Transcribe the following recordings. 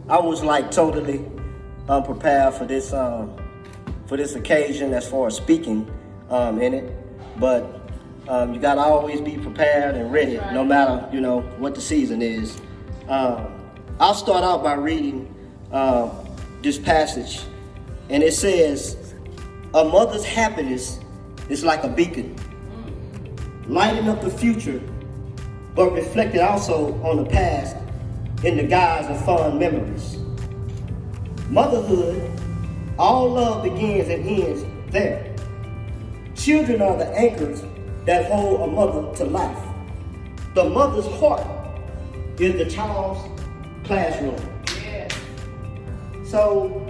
I was like totally unprepared for this occasion as far as speaking in it. But you gotta always be prepared and ready, no matter what the season is. I'll start out by reading this passage, and it says, "A mother's happiness is like a beacon, lighting up the future, but reflected also on the past in the guise of fond memories. Motherhood, all love begins and ends there. Children are the anchors that hold a mother to life. The mother's heart is the child's classroom." Yeah. So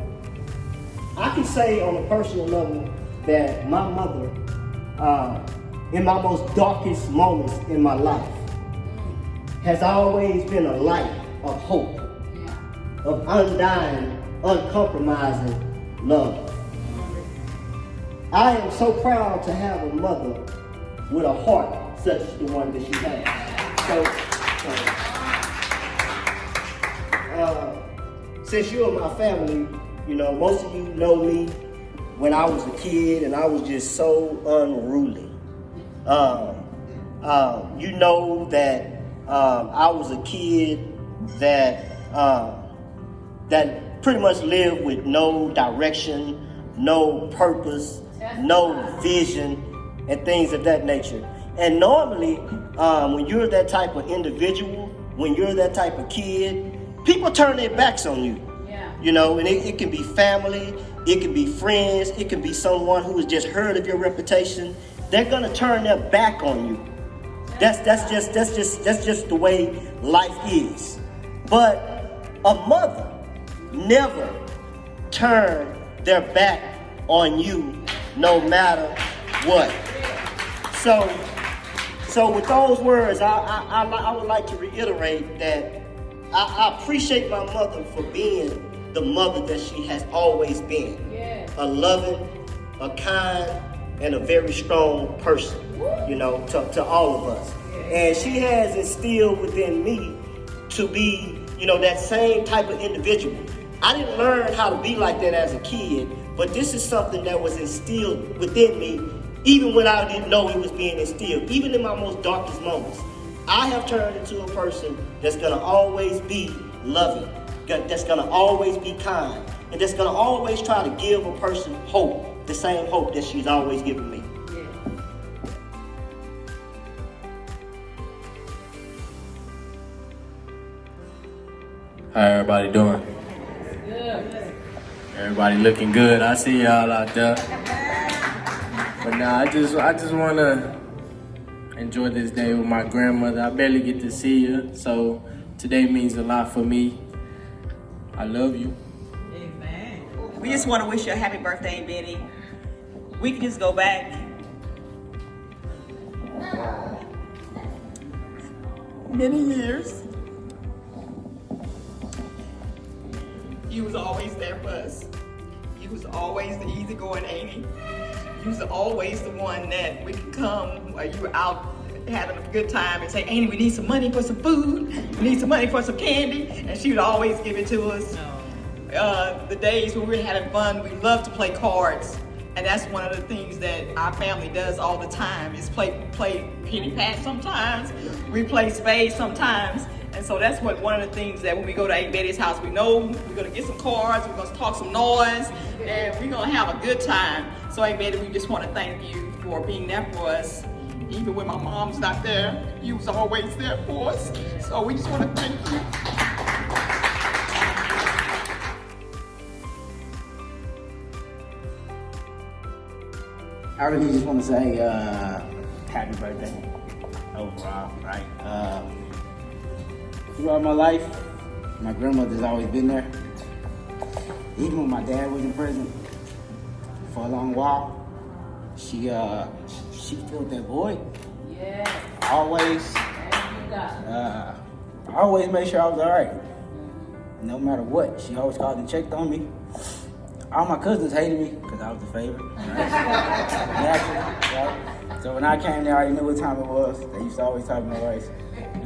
I can say on a personal level that my mother, in my most darkest moments in my life, has always been a light of hope, of undying, uncompromising love. I am so proud to have a mother with a heart such as the one that she has. Since you're my family, most of you know me when I was a kid and I was just so unruly. You know that I was a kid that pretty much lived with no direction, no purpose, no vision, and things of that nature. And normally, when you're that type of individual, when you're that type of kid, people turn their backs on you. Yeah. And it can be family, it can be friends, it can be someone who has just heard of your reputation. They're gonna turn their back on you. That's just the way life is. But a mother never turn their back on you, no matter what. So with those words, I would like to reiterate that I appreciate my mother for being the mother that she has always been. Yeah. A loving, a kind, and a very strong person, to all of us. Yeah. And she has instilled within me to be, that same type of individual. I didn't learn how to be like that as a kid, but this is something that was instilled within me even when I didn't know it was being instilled. Even in my most darkest moments, I have turned into a person that's gonna always be loving, that's gonna always be kind, and that's gonna always try to give a person hope, the same hope that she's always given me. How everybody doing? Good. Everybody looking good. I see y'all out there. But nah, I just wanna enjoy this day with my grandmother. I barely get to see her, so today means a lot for me. I love you. Amen. We just want to wish you a happy birthday, Betty. We can just go back many years. You was always there for us. You was always the easygoing Amy. You was always the one that we could come while you were out having a good time and say, Amy, we need some money for some food. We need some money for some candy. And she would always give it to us. The days when we were having fun, we loved to play cards. And that's one of the things that our family does all the time is play penny pat sometimes. We play spades sometimes. And so that's one of the things that when we go to Aunt Betty's house, we know we're gonna get some cards, we're gonna talk some noise, and we're gonna have a good time. So Aunt Betty, we just wanna thank you for being there for us. Even when my mom's not there, you was always there for us. So we just wanna thank you. I really just want to say happy birthday overall, right? Throughout my life, my grandmother's always been there. Even when my dad was in prison for a long while, she filled that void. Yeah. Always made sure I was all right. No matter what, she always called and checked on me. All my cousins hated me because I was the favorite. Right? Naturally, right? So when I came there, I already knew what time it was. They used to always talk to me like,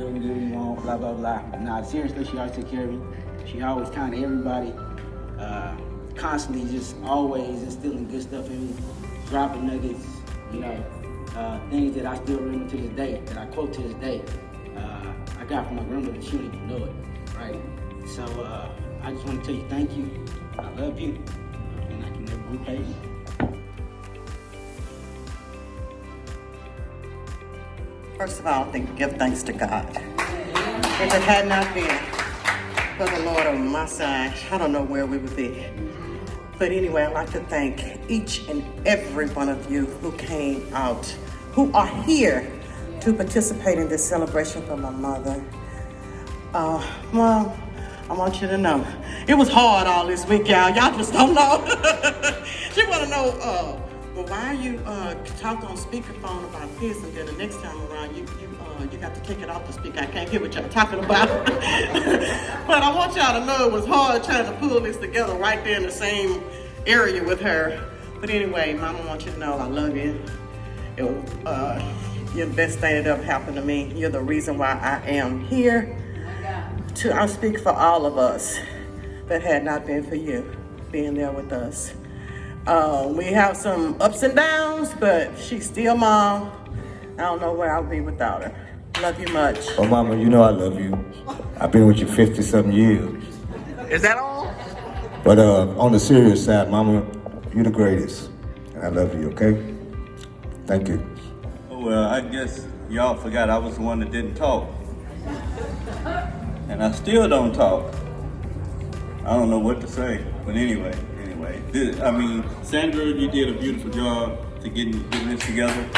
do whatever you want, blah, blah, blah. Nah, seriously, she always took care of me. She always kind to everybody. Constantly just always instilling good stuff in me, dropping nuggets, you know, things that I still remember to this day, that I quote to this day. I got from my grandmother, she didn't even know it, right? So I just want to tell you thank you. I love you, and I can never repay you. First of all, give thanks to God. If it had not been for the Lord on my side, I don't know where we would be. But anyway, I'd like to thank each and every one of you who came out, who are here to participate in this celebration for my mother. Mom, I want you to know, it was hard all this week, y'all. Y'all just don't know. She want to know, well, why are you talking on speakerphone about this, and then the next time around, you got to take it off the speaker. I can't hear what y'all talking about. But I want y'all to know it was hard trying to pull this together right there in the same area with her. But anyway, Mama, I want you to know I love you. It was, you're the best thing that ever happened to me. You're the reason why I am here. I speak for all of us. That had not been for you being there with us. We have some ups and downs, but she's still Mom. I don't know where I'll be without her. Love you much. Oh, Mama, you know I love you. I've been with you 50-something years. Is that all? But on the serious side, Mama, you're the greatest. And I love you, okay? Thank you. Well, I guess y'all forgot I was the one that didn't talk. And I still don't talk. I don't know what to say, but anyway. Sandra, you did a beautiful job to getting this together.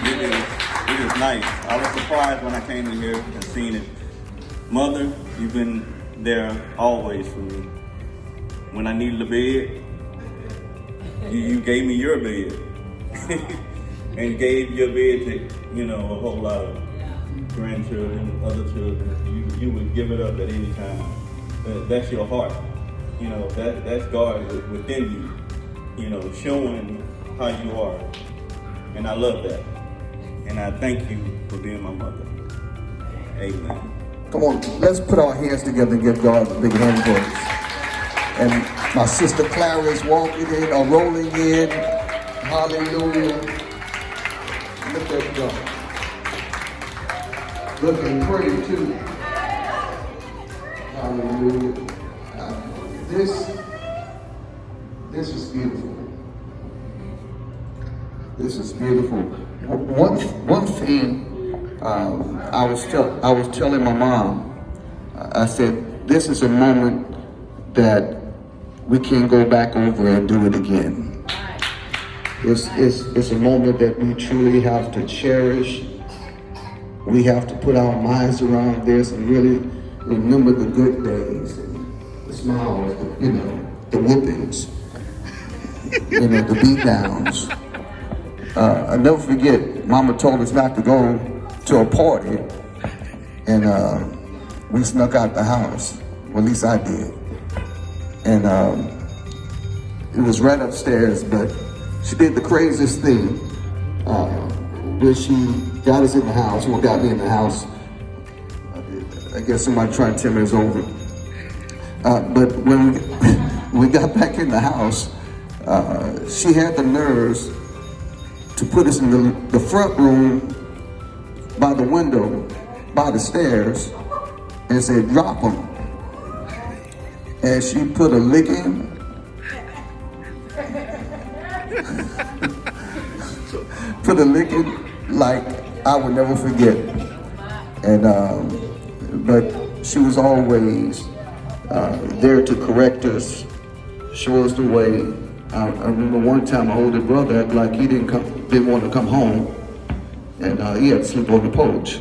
It is nice. I was surprised when I came in here and seen it. Mother, you've been there always for me. When I needed a bed, you gave me your bed. And gave your bed to, a whole lot of grandchildren, other children. You would give it up at any time. That's your heart. That's God within you, showing how you are. And I love that. And I thank you for being my mother. Amen. Come on, let's put our hands together and give God a big hand for us. And my sister Clara is walking in or rolling in. Hallelujah. Look at God. Looking pretty too. Hallelujah. This is beautiful. This is beautiful. One thing I was telling my mom, I said, this is a moment that we can't go back over and do it again. It's a moment that we truly have to cherish. We have to put our minds around this and really remember the good days, the smiles, the whoopings, the beat downs. I'll never forget, Mama told us not to go to a party, and we snuck out the house. Well, at least I did. And it was right upstairs, but she did the craziest thing. When she got us in the house, or got me in the house, I guess somebody tried to tell me it was over. But when we got back in the house, she had the nerves to put us in the front room by the window, by the stairs, and said, drop them. And she put a licking. Put a licking like I would never forget. And but she was always there to correct us, show us the way. I remember one time my older brother acted like he didn't want to come home, and he had to sleep on the porch.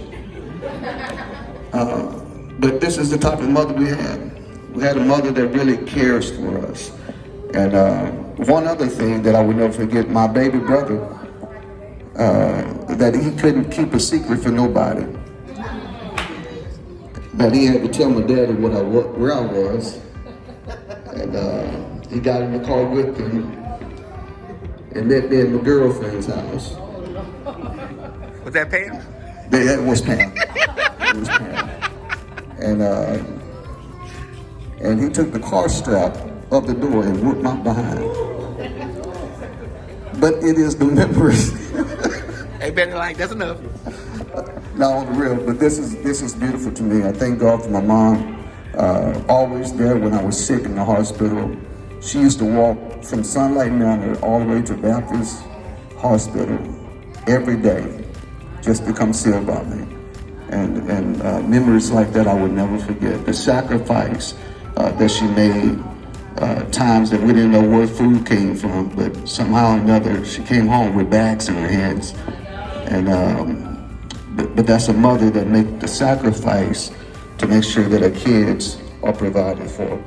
But this is the type of mother we had. We had a mother that really cares for us. And one other thing that I would never forget, my baby brother, that he couldn't keep a secret for nobody. That he had to tell my daddy where I was. And he got in the car with him and met me at my girlfriend's house. Was that Pam? That was Pam. It his parent. And he took the car strap of the door and whooped my behind. But it is the memories. Hey, Benny, like, that's enough. Not on the real, but this is beautiful to me. I thank God for my mom, always there when I was sick in the hospital. She used to walk from Sunlight Manor all the way to Baptist Hospital every day just to come see about me. And memories like that I would never forget. The sacrifice that she made, times that we didn't know where food came from, but somehow or another she came home with bags in her hands. And but that's a mother that made the sacrifice to make sure that her kids are provided for.